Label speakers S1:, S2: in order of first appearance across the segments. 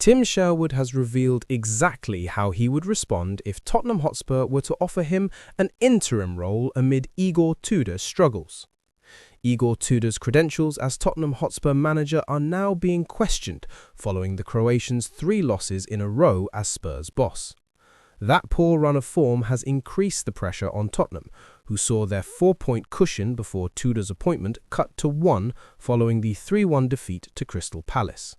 S1: Tim Sherwood has revealed exactly how he would respond if Tottenham Hotspur were to offer him an interim role amid Igor Tudor's struggles. Igor Tudor's credentials as Tottenham Hotspur manager are now being questioned following the Croatian's 3 losses in a row as Spurs boss. That poor run of form has increased the pressure on Tottenham, who saw their 4-point cushion before Tudor's appointment cut to 1 following the 3-1 defeat to Crystal Palace.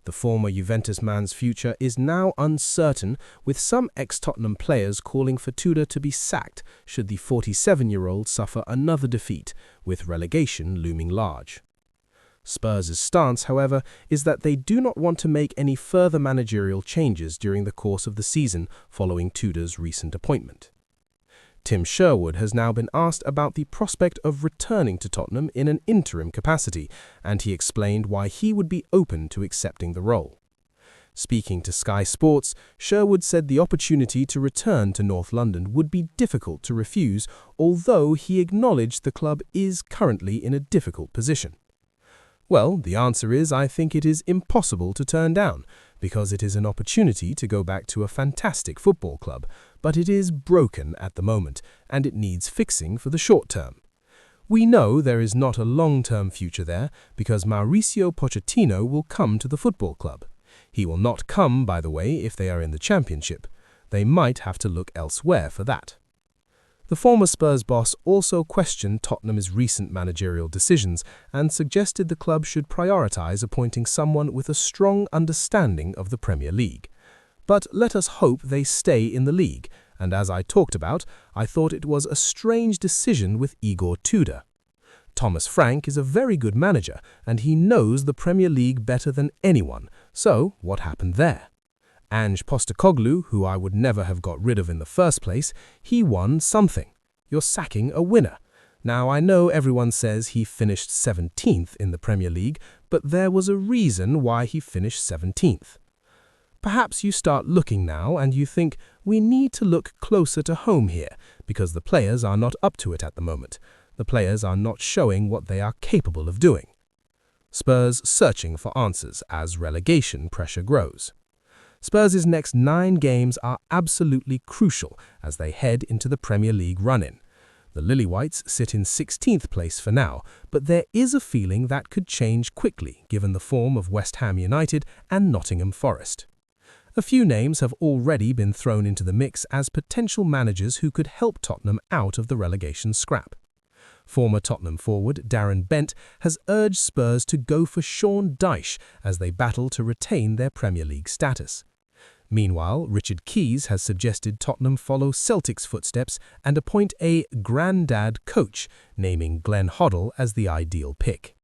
S1: The former Juventus man's future is now uncertain, with some ex-Tottenham players calling for Tudor to be sacked should the 47-year-old suffer another defeat, with relegation looming large. Spurs' stance, however, is that they do not want to make any further managerial changes during the course of the season following Tudor's recent appointment. Tim Sherwood has now been asked about the prospect of returning to Tottenham in an interim capacity, and he explained why he would be open to accepting the role. Speaking to Sky Sports, Sherwood said the opportunity to return to North London would be difficult to refuse, although he acknowledged the club is currently in a difficult position. Well, the answer is I think it is impossible to turn down, because it is an opportunity to go back to a fantastic football club, but it is broken at the moment, and it needs fixing for the short term. We know there is not a long-term future there, because Mauricio Pochettino will come to the football club. He will not come, by the way, if they are in the Championship. They might have to look elsewhere for that. The former Spurs boss also questioned Tottenham's recent managerial decisions and suggested the club should prioritise appointing someone with a strong understanding of the Premier League. But let us hope they stay in the league, and as I talked about, I thought it was a strange decision with Igor Tudor. Thomas Frank is a very good manager, and he knows the Premier League better than anyone, so what happened there? Ange Postecoglou, who I would never have got rid of in the first place, he won something. You're sacking a winner. Now, I know everyone says he finished 17th in the Premier League, but there was a reason why he finished 17th. Perhaps you start looking now and you think, we need to look closer to home here, because the players are not up to it at the moment. The players are not showing what they are capable of doing. Spurs searching for answers as relegation pressure grows. Spurs' next 9 games are absolutely crucial as they head into the Premier League run-in. The Lilywhites sit in 16th place for now, but there is a feeling that could change quickly given the form of West Ham United and Nottingham Forest. A few names have already been thrown into the mix as potential managers who could help Tottenham out of the relegation scrap. Former Tottenham forward Darren Bent has urged Spurs to go for Sean Dyche as they battle to retain their Premier League status. Meanwhile, Richard Keys has suggested Tottenham follow Celtic's footsteps and appoint a granddad coach, naming Glenn Hoddle as the ideal pick.